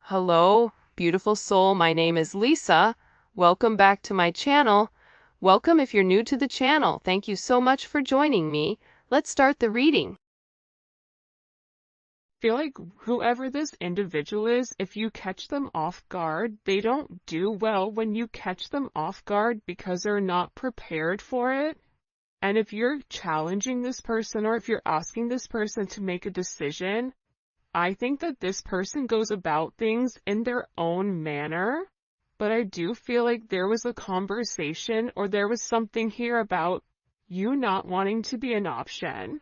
Hello, beautiful soul. My name is Lisa. Welcome back to my channel. Welcome if you're new to the channel. Thank you so much for joining me. Let's start the reading. Feel like whoever this individual is, if you catch them off guard, they don't do well when you catch them off guard because they're not prepared for it. And if you're challenging this person or if you're asking this person to make a decision, I think that this person goes about things in their own manner. But I do feel like there was a conversation or there was something here about you not wanting to be an option,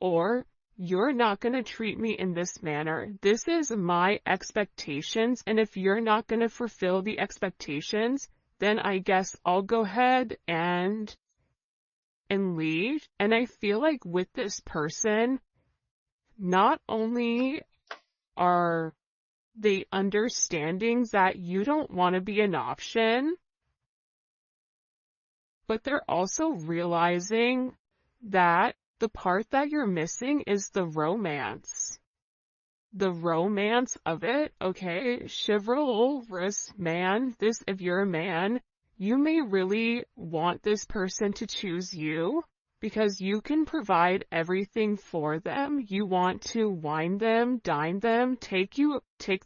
or you're not going to treat me in this manner. This is my expectations, and if you're not going to fulfill the expectations, then I guess I'll go ahead and leave. And I feel like with this person, not only are they understanding that you don't want to be an option, but they're also realizing that the part that you're missing is the romance. The romance of it, okay? Chivalrous man, if you're a man, you may really want this person to choose you because you can provide everything for them. You want to wine them, dine them, take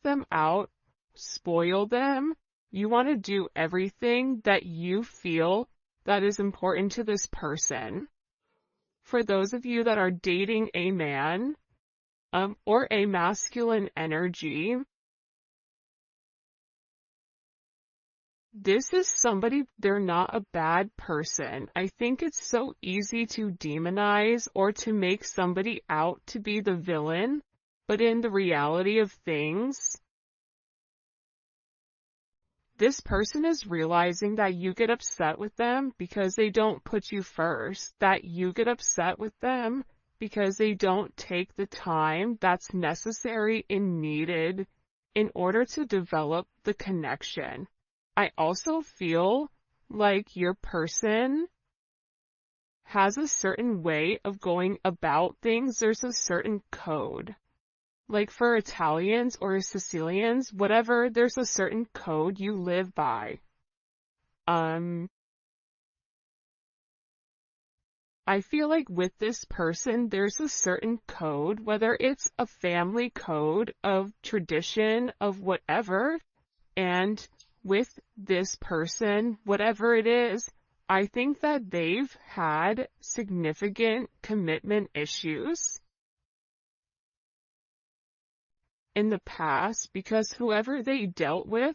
them out, spoil them. You want to do everything that you feel that is important to this person. For those of you that are dating a man, or a masculine energy, this is somebody, they're not a bad person. I think it's so easy to demonize or to make somebody out to be the villain, but in the reality of things, this person is realizing that you get upset with them because they don't put you first, that you get upset with them because they don't take the time that's necessary and needed in order to develop the connection. I also feel like your person has a certain way of going about things. There's a certain code. Like for Italians or Sicilians, whatever, there's a certain code you live by. I feel like with this person, there's a certain code, whether it's a family code of tradition of whatever, and with this person, whatever it is, I think that they've had significant commitment issues in the past because whoever they dealt with,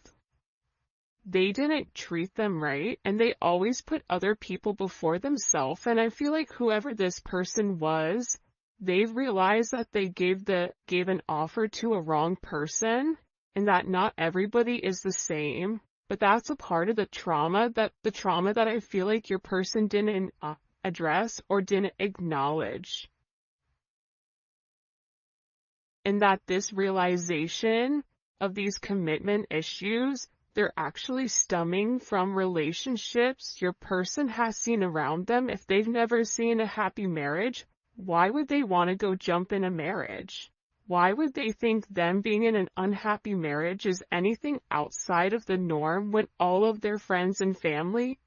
they didn't treat them right, and they always put other people before themselves. And I feel like whoever this person was, they've realized that they gave an offer to a wrong person, and that not everybody is the same. But that's a part of the trauma that I feel like your person didn't address or didn't acknowledge. And that this realization of these commitment issues, they're actually stemming from relationships your person has seen around them. If they've never seen a happy marriage, why would they want to go jump in a marriage? Why would they think them being in an unhappy marriage is anything outside of the norm when all of their friends and family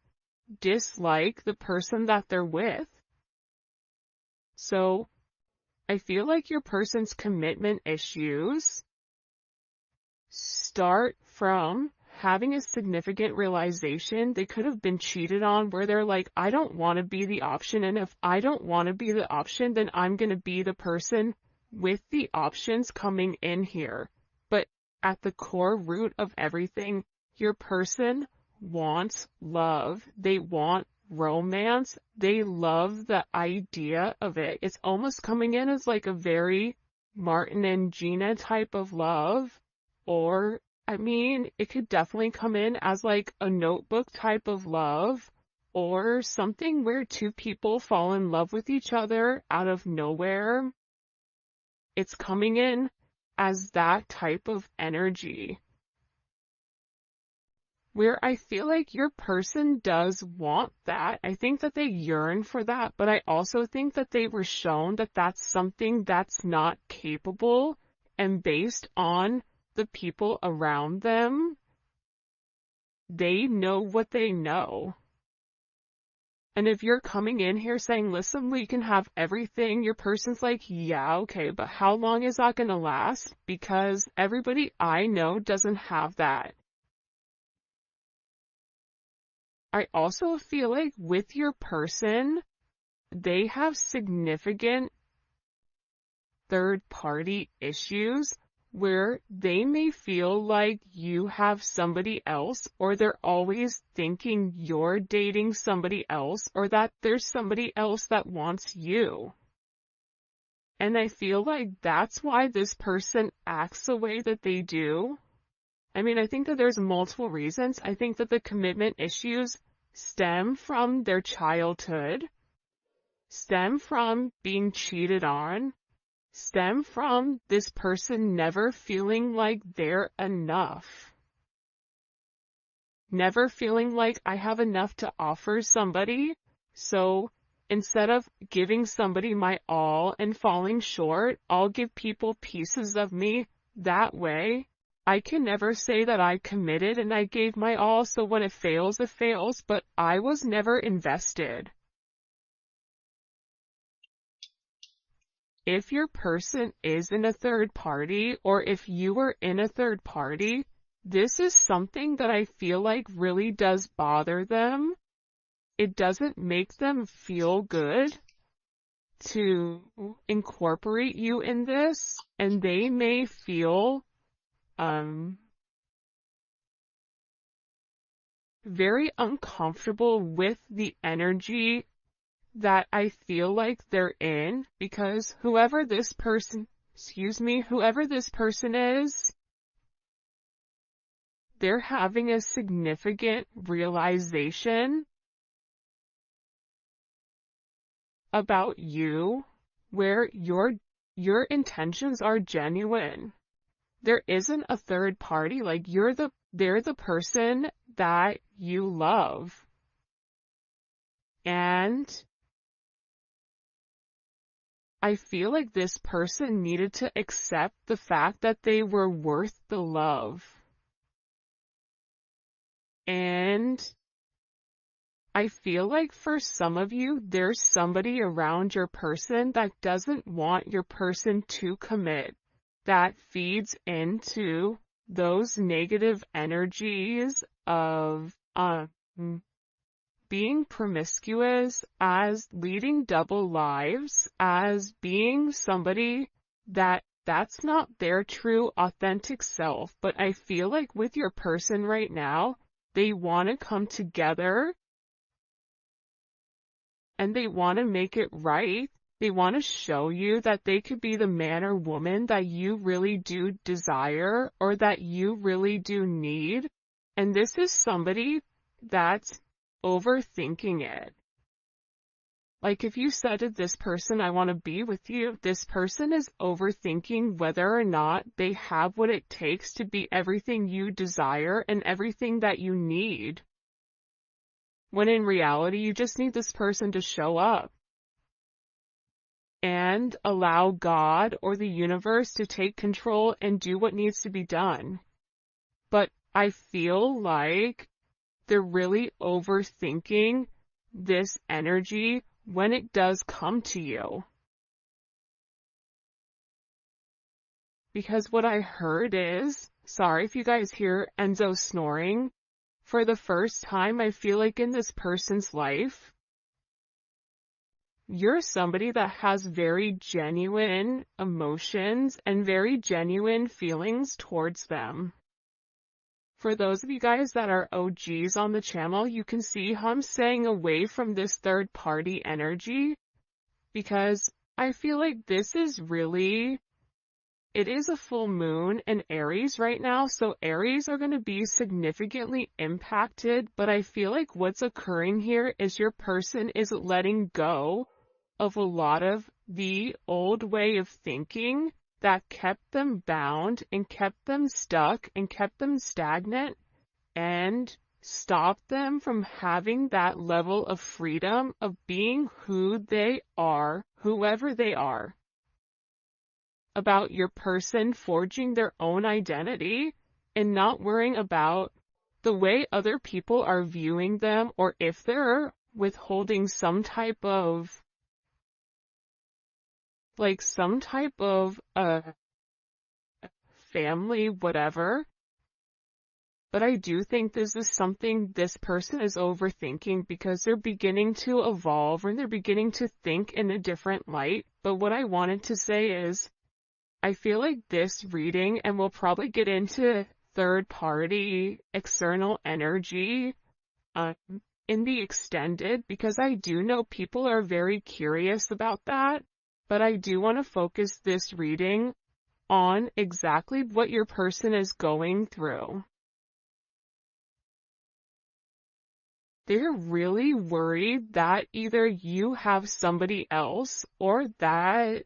dislike the person that they're with? So I feel like your person's commitment issues start from having a significant realization they could have been cheated on, where they're like, I don't want to be the option, and if I don't want to be the option, then I'm going to be the person with the options coming in here. But at the core root of everything, your person wants love. They want romance. They love the idea of it. It's almost coming in as like a very Martin and Gina type of love, or I mean, it could definitely come in as like a Notebook type of love, or something where two people fall in love with each other out of nowhere. It's coming in as that type of energy, where I feel like your person does want that. I think that they yearn for that, but I also think that they were shown that that's something that's not capable, and based on the people around them, they know what they know. And if you're coming in here saying, listen, we can have everything, your person's like, yeah, okay, but how long is that going to last? Because everybody I know doesn't have that. I also feel like with your person, they have significant third-party issues where they may feel like you have somebody else, or they're always thinking you're dating somebody else, or that there's somebody else that wants you. And I feel like that's why this person acts the way that they do. I mean, I think that there's multiple reasons. I think that the commitment issues stem from their childhood, stem from being cheated on, stem from this person never feeling like they're enough. Never feeling like I have enough to offer somebody, so instead of giving somebody my all and falling short, I'll give people pieces of me. That way, I can never say that I committed and I gave my all, so when it fails, but I was never invested. If your person is in a third party, or if you are in a third party, this is something that I feel like really does bother them. It doesn't make them feel good to incorporate you in this, and they may feel very uncomfortable with the energy that I feel like they're in, because whoever this person is, they're having a significant realization about you where your intentions are genuine. There isn't a third party, like they're the person that you love. And I feel like this person needed to accept the fact that they were worth the love. And I feel like for some of you, there's somebody around your person that doesn't want your person to commit, that feeds into those negative energies of being promiscuous, as leading double lives, as being somebody that's not their true authentic self. But I feel like with your person right now, they want to come together and they want to make it right. They want to show you that they could be the man or woman that you really do desire, or that you really do need. And this is somebody that's overthinking it. Like if you said to this person, I want to be with you, this person is overthinking whether or not they have what it takes to be everything you desire and everything that you need. When in reality, you just need this person to show up and allow God or the universe to take control and do what needs to be done. But I feel like they're really overthinking this energy when it does come to you. Because what I heard is, sorry if you guys hear Enzo snoring, for the first time I feel like in this person's life, you're somebody that has very genuine emotions and very genuine feelings towards them. For those of you guys that are OGs on the channel, you can see how I'm staying away from this third party energy, because I feel like this is really, it is a full moon in Aries right now, so Aries are going to be significantly impacted, but I feel like what's occurring here is your person is letting go of a lot of the old way of thinking that kept them bound and kept them stuck and kept them stagnant and stopped them from having that level of freedom of being who they are, whoever they are. about your person forging their own identity and not worrying about the way other people are viewing them, or if they're withholding some type of family, whatever. But I do think this is something this person is overthinking because they're beginning to evolve and they're beginning to think in a different light. But what I wanted to say is, I feel like this reading, and we'll probably get into third party external energy in the extended, because I do know people are very curious about that. But I do want to focus this reading on exactly what your person is going through. They're really worried that either you have somebody else or that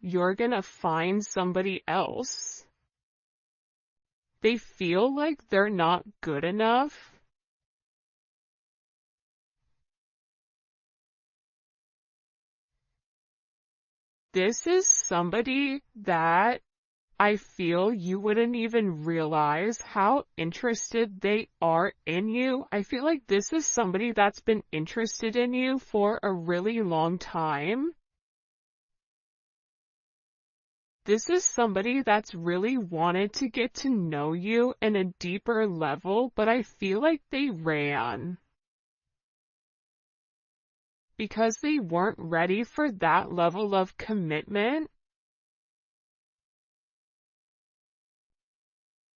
you're gonna find somebody else. They feel like they're not good enough. This is somebody that I feel you wouldn't even realize how interested they are in you. I feel like this is somebody that's been interested in you for a really long time. This is somebody that's really wanted to get to know you in a deeper level, but I feel like they ran because they weren't ready for that level of commitment.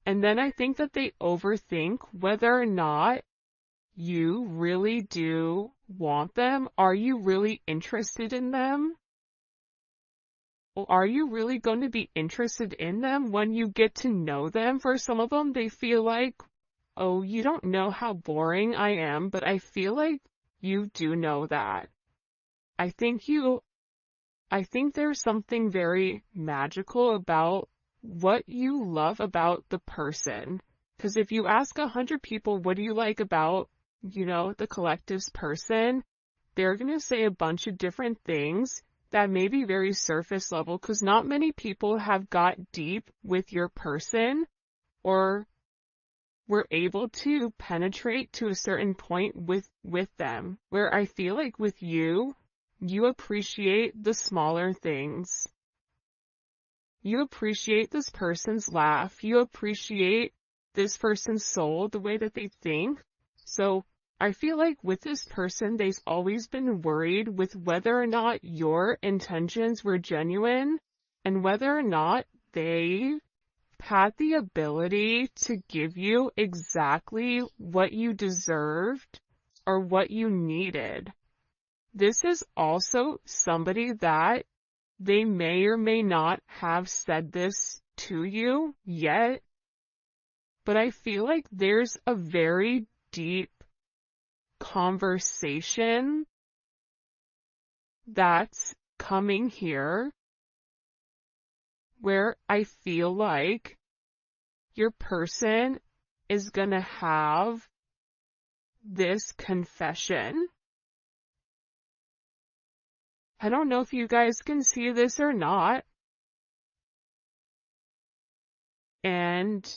And then I think that they overthink whether or not you really do want them. Are you really interested in them? Or are you really going to be interested in them when you get to know them? For some of them, they feel like, oh, you don't know how boring I am, but I feel like you do know that. I think there's something very magical about what you love about the person. Because if you ask 100 people, what do you like about, the collective's person, they're going to say a bunch of different things that may be very surface level, because not many people have got deep with your person or were able to penetrate to a certain point with them, where I feel like with you, you appreciate the smaller things. You appreciate this person's laugh. You appreciate this person's soul, the way that they think. So I feel like with this person, they've always been worried with whether or not your intentions were genuine and whether or not they had the ability to give you exactly what you deserved or what you needed. This is also somebody that they may or may not have said this to you yet, but I feel like there's a very deep conversation that's coming here where I feel like your person is gonna have this confession. I don't know if you guys can see this or not. And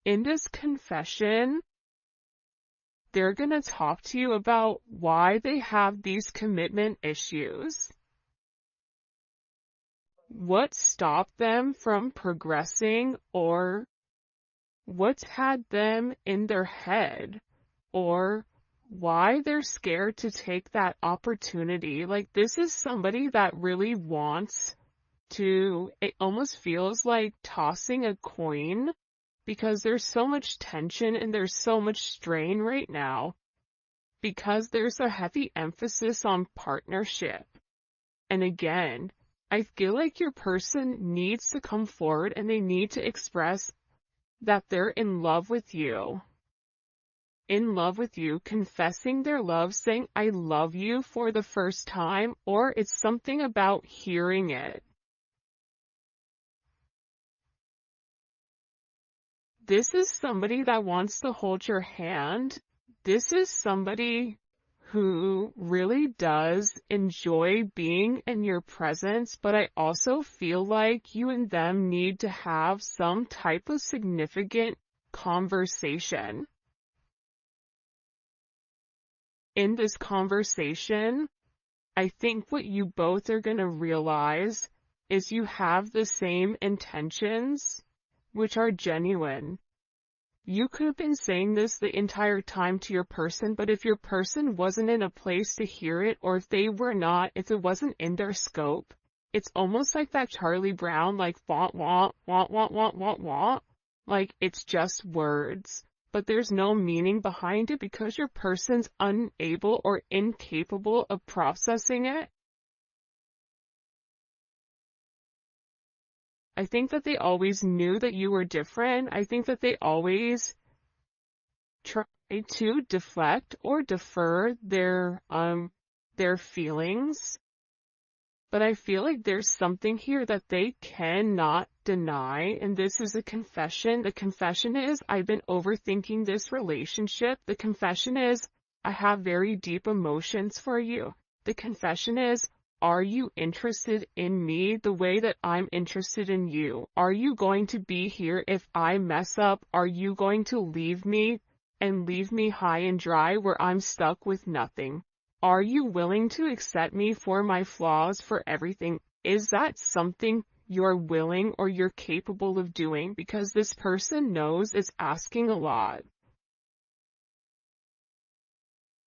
in this confession, they're going to talk to you about why they have these commitment issues. What stopped them from progressing, or what's had them in their head, or why they're scared to take that opportunity. Like, this is somebody that really wants to, it almost feels like tossing a coin, because there's so much tension and there's so much strain right now, because there's a heavy emphasis on partnership. And again, I feel like your person needs to come forward and they need to express that they're in love with you. In love with you, confessing their love, saying, I love you for the first time, or it's something about hearing it. This is somebody that wants to hold your hand. This is somebody who really does enjoy being in your presence, but I also feel like you and them need to have some type of significant conversation. In this conversation, I think what you both are going to realize is you have the same intentions, which are genuine. You could have been saying this the entire time to your person, but if your person wasn't in a place to hear it, or if it wasn't in their scope, it's almost like that Charlie Brown, like, want, want, want, want, want, want, want. Like, it's just words, but there's no meaning behind it because your person's unable or incapable of processing it. I think that they always knew that you were different. I think that they always try to deflect or defer their feelings. But I feel like there's something here that they cannot deny, and this is a confession. The confession is, I've been overthinking this relationship. The confession is, I have very deep emotions for you. The confession is, are you interested in me the way that I'm interested in you? Are you going to be here if I mess up? Are you going to leave me and leave me high and dry where I'm stuck with nothing? Are you willing to accept me for my flaws, for everything? Is that something you're willing or you're capable of doing? Because this person knows it's asking a lot.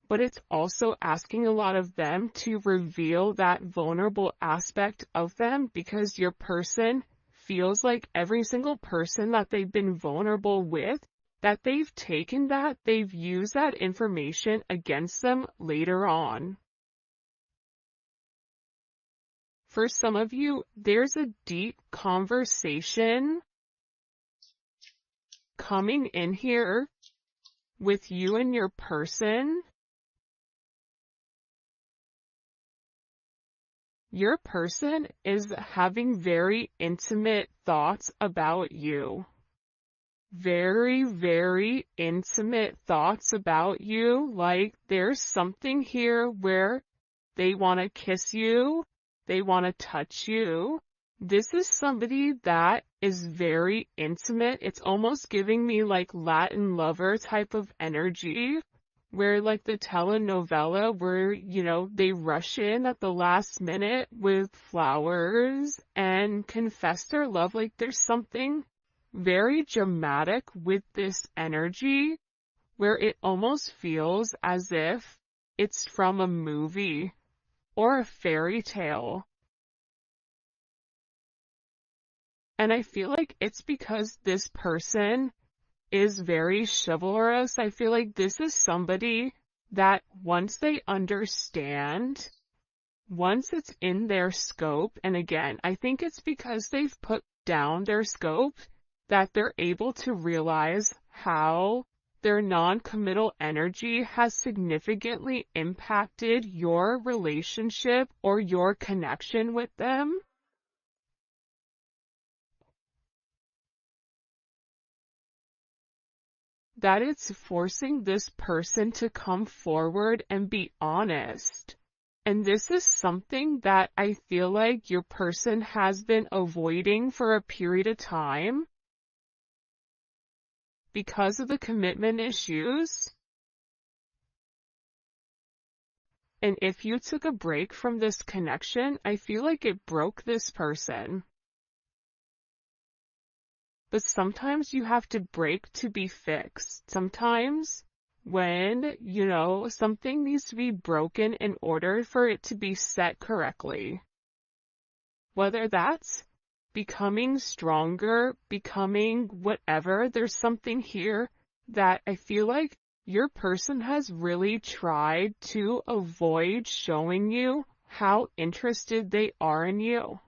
But it's also asking a lot of them to reveal that vulnerable aspect of them, because your person feels like every single person that they've been vulnerable with, that they've taken that, they've used that information against them later on. For some of you, there's a deep conversation coming in here with you and your person. Your person is having very intimate thoughts about you. Very, very intimate thoughts about you. Like, there's something here where they want to kiss you. They want to touch you. This is somebody that is very intimate. It's almost giving me like Latin lover type of energy, where like the telenovela where, they rush in at the last minute with flowers and confess their love. Like, there's something very dramatic with this energy where it almost feels as if it's from a movie or a fairy tale. And I feel like it's because this person is very chivalrous. I feel like this is somebody that once they understand, once it's in their scope, and again, I think it's because they've put down their scope, that they're able to realize how their non-committal energy has significantly impacted your relationship or your connection with them. That it's forcing this person to come forward and be honest. And this is something that I feel like your person has been avoiding for a period of time because of the commitment issues. And if you took a break from this connection, I feel like it broke this person. But sometimes you have to break to be fixed. Sometimes when, something needs to be broken in order for it to be set correctly. Whether that's becoming stronger, becoming whatever, there's something here that I feel like your person has really tried to avoid showing you how interested they are in you.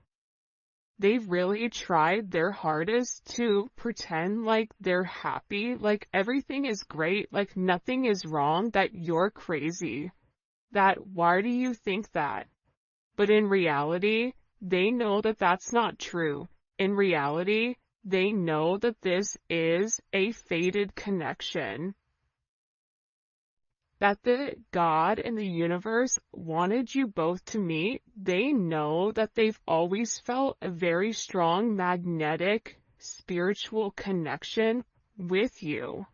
They've really tried their hardest to pretend like they're happy, like everything is great, like nothing is wrong, that you're crazy. That why do you think that? But in reality, they know that that's not true. In reality, they know that this is a fated connection. that the God and the universe wanted you both to meet. They know that they've always felt a very strong magnetic spiritual connection with you.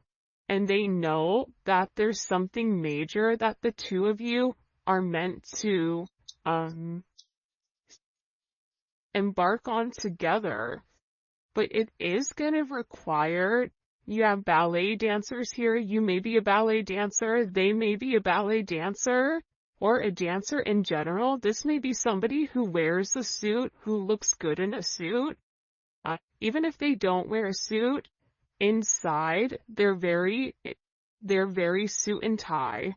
And they know that there's something major that the two of you are meant to embark on together. But it is going to require, you have ballet dancers here, you may be a ballet dancer, they may be a ballet dancer, or a dancer in general. This may be somebody who wears a suit, who looks good in a suit. Even if they don't wear a suit, inside, they're very suit and tie.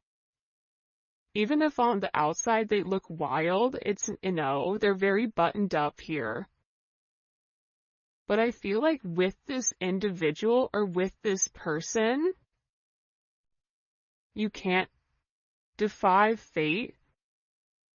Even if on the outside they look wild, they're very buttoned up here. But I feel like with this individual or with this person, you can't defy fate.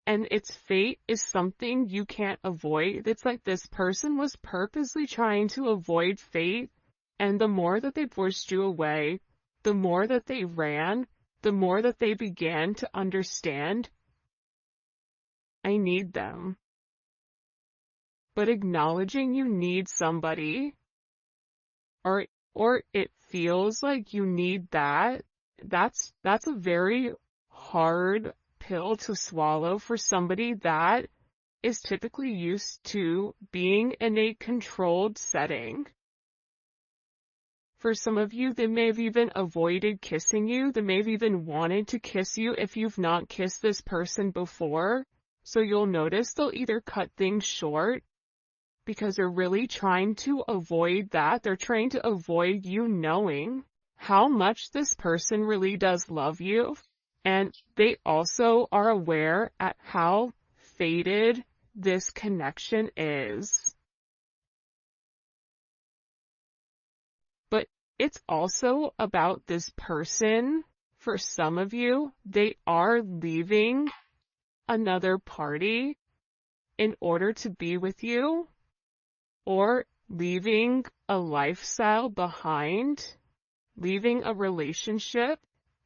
And its fate is something you can't avoid. It's like this person was purposely trying to avoid fate. And the more that they pushed you away, the more that they ran, the more that they began to understand, I need them. But acknowledging you need somebody, or it feels like you need that's a very hard pill to swallow for somebody that is typically used to being in a controlled setting. For some of you, they may have even avoided kissing you. They may have even wanted to kiss you if you've not kissed this person before. So you'll notice they'll either cut things short because they're really trying to avoid that. They're trying to avoid you knowing how much this person really does love you. And they also are aware at how faded this connection is. But it's also about this person. For some of you, they are leaving another party in order to be with you, or leaving a lifestyle behind, leaving a relationship.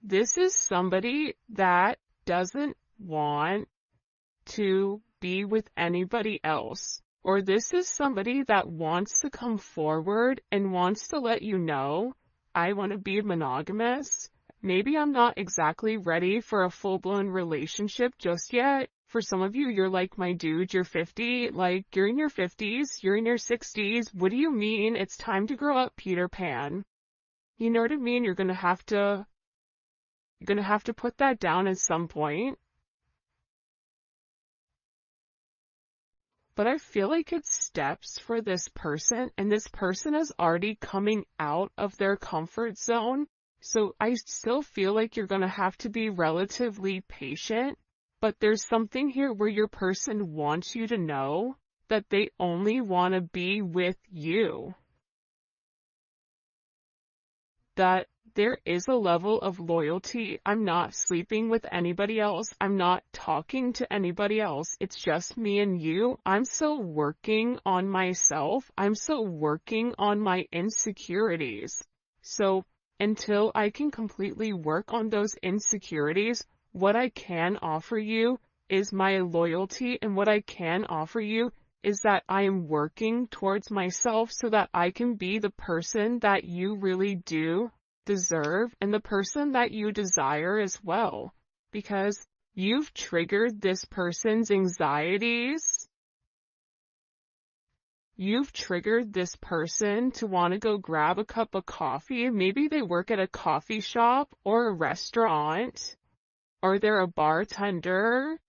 This is somebody that doesn't want to be with anybody else. Or this is somebody that wants to come forward and wants to let you know, I want to be monogamous. Maybe I'm not exactly ready for a full-blown relationship just yet. For some of you, you're like, my dude, you're 50, like, you're in your 50s, you're in your 60s. What do you mean? It's time to grow up, Peter Pan. You know what I mean? You're gonna have to put that down at some point. But I feel like it's steps for this person, and this person is already coming out of their comfort zone. So I still feel like you're gonna have to be relatively patient. But there's something here where your person wants you to know that they only want to be with you. That there is a level of loyalty. I'm not sleeping with anybody else. I'm not talking to anybody else. It's just me and you. I'm still working on myself. I'm still working on my insecurities. So until I can completely work on those insecurities, what I can offer you is my loyalty, and what I can offer you is that I am working towards myself so that I can be the person that you really do deserve and the person that you desire as well. Because you've triggered this person's anxieties. You've triggered this person to want to go grab a cup of coffee. Maybe they work at a coffee shop or a restaurant. Or they're a bartender.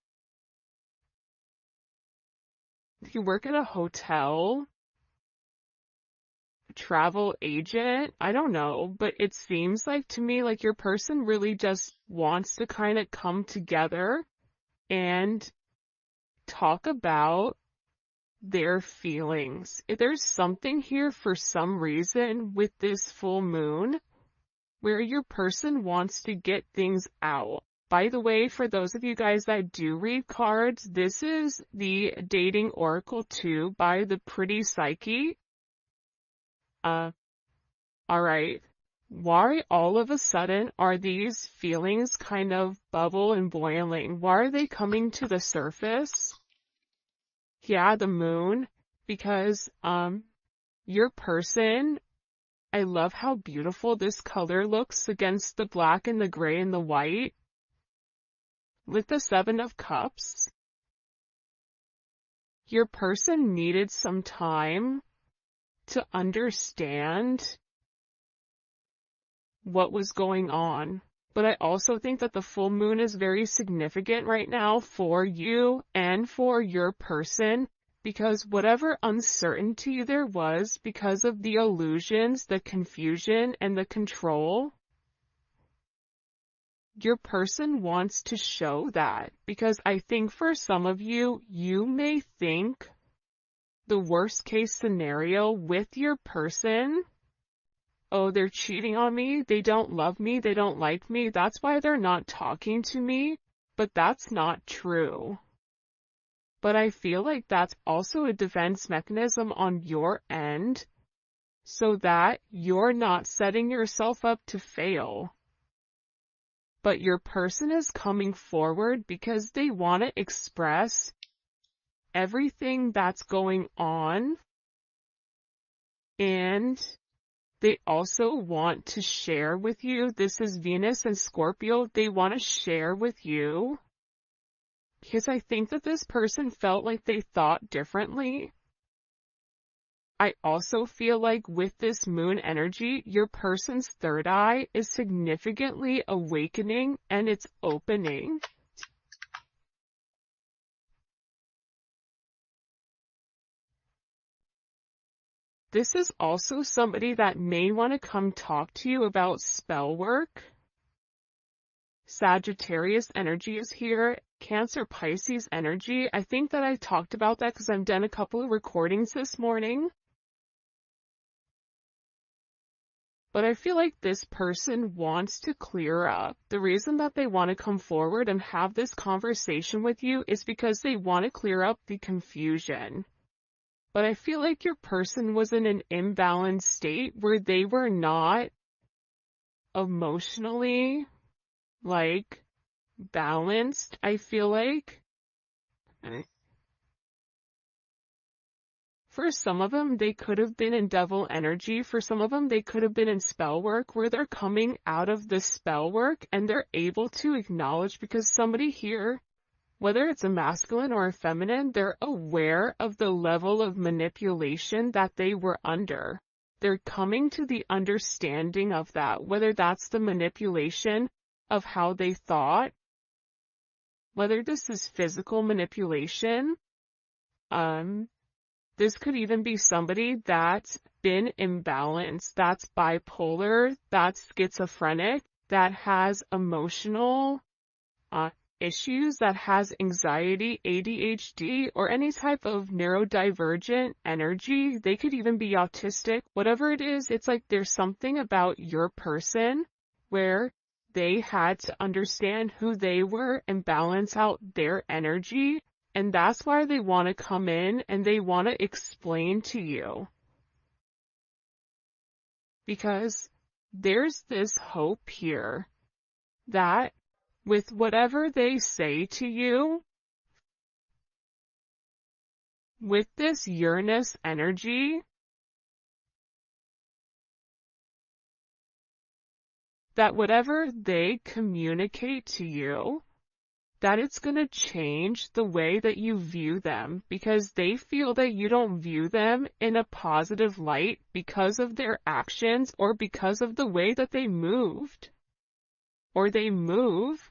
You work at a hotel. A travel agent. I don't know. But it seems like to me like your person really just wants to kind of come together and talk about their feelings. If there's something here for some reason with this full moon where your person wants to get things out. By the way, for those of you guys that do read cards, this is the Dating Oracle 2 by the Pretty Psyche. Alright. Why all of a sudden are these feelings kind of bubble and boiling? Why are they coming to the surface? Yeah, the moon, because your person, I love how beautiful this color looks against the black and the gray and the white. With the Seven of Cups, your person needed some time to understand what was going on. But I also think that the full moon is very significant right now for you and for your person, because whatever uncertainty there was because of the illusions, the confusion, and the control, your person wants to show that. Because I think for some of you, you may think the worst case scenario with your person, oh, they're cheating on me, they don't love me, they don't like me, that's why they're not talking to me. But that's not true. But I feel like that's also a defense mechanism on your end, so that you're not setting yourself up to fail. But your person is coming forward because they want to express everything that's going on, and they also want to share with you. This is Venus and Scorpio. They want to share with you because I think that this person felt like they thought differently. I also feel like with this moon energy, your person's third eye is significantly awakening and it's opening. This is also somebody that may want to come talk to you about spell work. Sagittarius energy is here. Cancer, Pisces energy. I think that I talked about that because I've done a couple of recordings this morning. But I feel like this person wants to clear up. The reason that they want to come forward and have this conversation with you is because they want to clear up the confusion. But I feel like your person was in an imbalanced state where they were not emotionally, balanced, I feel like. For some of them, they could have been in devil energy. For some of them, they could have been in spell work, where they're coming out of the spell work and they're able to acknowledge, because somebody here, whether it's a masculine or a feminine, they're aware of the level of manipulation that they were under. They're coming to the understanding of that, whether that's the manipulation of how they thought, whether this is physical manipulation. This could even be somebody that's been imbalanced, that's bipolar, that's schizophrenic, that has emotional issues, that has anxiety, ADHD, or any type of neurodivergent energy. They could even be autistic. Whatever it is, it's like there's something about your person where they had to understand who they were and balance out their energy. And that's why they want to come in and they want to explain to you. Because there's this hope here that with whatever they say to you, with this Uranus energy, that whatever they communicate to you, that it's going to change the way that you view them, because they feel that you don't view them in a positive light because of their actions or because of the way that they moved or they move.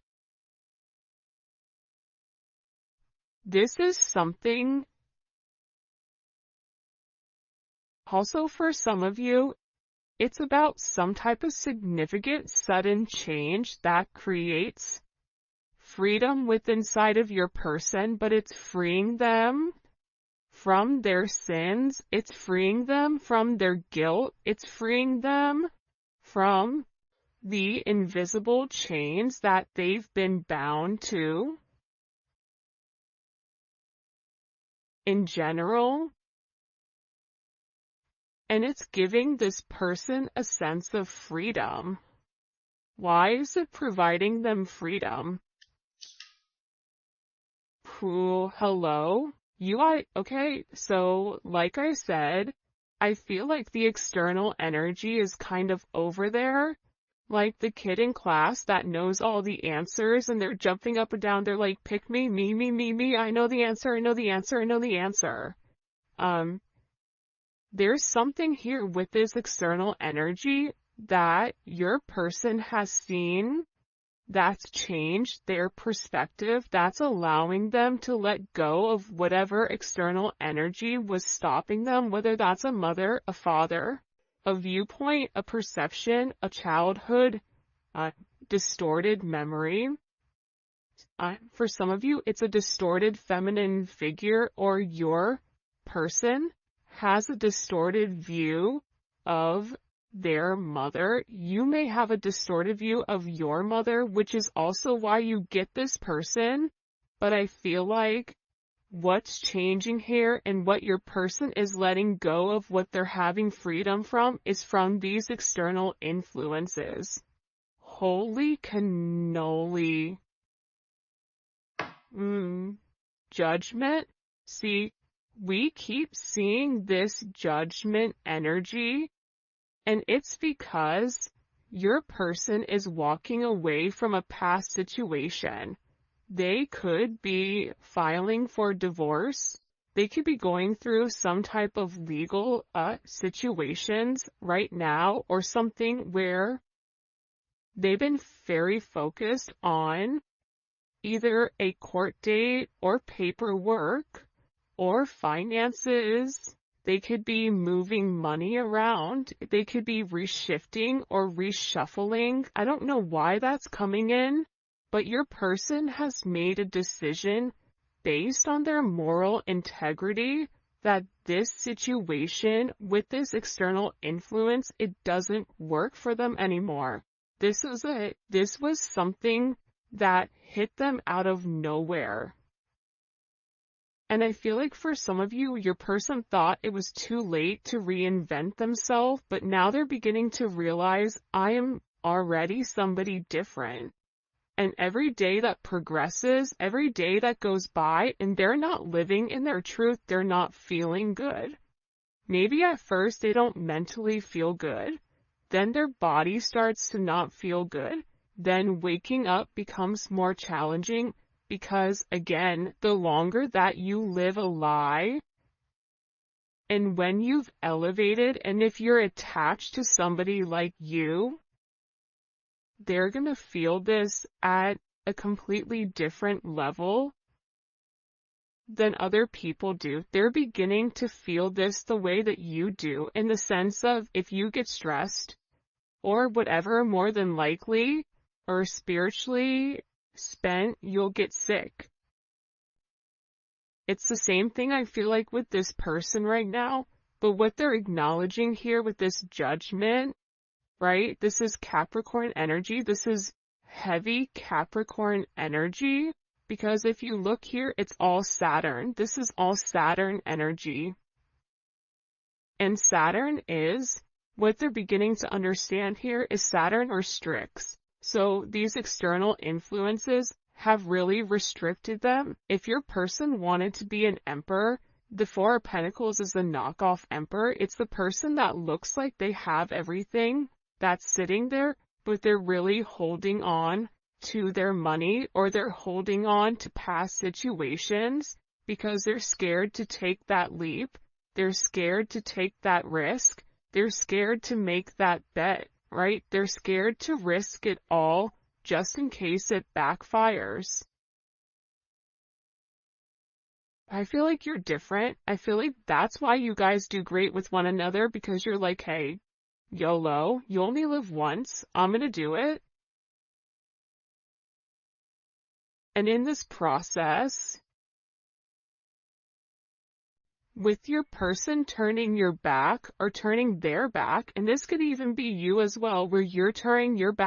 This is something also for some of you. It's about some type of significant sudden change that creates freedom within inside of your person, but it's freeing them from their sins, it's freeing them from their guilt, it's freeing them from the invisible chains that they've been bound to. In general, and it's giving this person a sense of freedom. Why is it providing them freedom? Hello? Okay, so like I said, I feel like the external energy is kind of over there, like the kid in class that knows all the answers and they're jumping up and down, they're like, pick me, me, I know the answer, I know the answer, I know the answer. There's something here with this external energy that your person has seen that's changed their perspective, that's allowing them to let go of whatever external energy was stopping them, whether that's a mother, a father, a viewpoint, a perception, a childhood, a distorted memory. For some of you, it's a distorted feminine figure, or your person has a distorted view of their mother. You may have a distorted view of your mother, which is also why you get this person. But I feel like what's changing here and what your person is letting go of, what they're having freedom from, is from these external influences. Holy cannoli. Judgment. See, we keep seeing this judgment energy, and it's because your person is walking away from a past situation. They could be filing for divorce. They could be going through some type of legal situations right now, or something where they've been very focused on either a court date or paperwork or finances. They could be moving money around. They could be reshifting or reshuffling. I don't know why that's coming in, but your person has made a decision based on their moral integrity that this situation with this external influence, it doesn't work for them anymore. This was something that hit them out of nowhere. And I feel like for some of you, your person thought it was too late to reinvent themselves, but now they're beginning to realize, I am already somebody different. And every day that progresses, every day that goes by, and they're not living in their truth, they're not feeling good. Maybe at first they don't mentally feel good. Then their body starts to not feel good. Then waking up becomes more challenging because, again, the longer that you live a lie, and when you've elevated, and if you're attached to somebody like you, they're going to feel this at a completely different level than other people do. They're beginning to feel this the way that you do, in the sense of if you get stressed or whatever, more than likely, or spiritually spent, you'll get sick. It's the same thing I feel like with this person right now, but what they're acknowledging here with this judgment, right? This is Capricorn energy. This is heavy Capricorn energy, because if you look here, it's all Saturn. This is all Saturn energy. And Saturn is, what they're beginning to understand here is Saturn restricts. So these external influences have really restricted them. If your person wanted to be an emperor, the Four of Pentacles is the knockoff emperor. It's the person that looks like they have everything that's sitting there, but they're really holding on to their money, or they're holding on to past situations because they're scared to take that leap. They're scared to take that risk. They're scared to make that bet, right? They're scared to risk it all just in case it backfires. I feel like you're different. I feel like that's why you guys do great with one another, because you're like, hey, YOLO, you only live once. I'm gonna do it. And in this process, with your person turning your back or turning their back, and this could even be you as well, where you're turning your back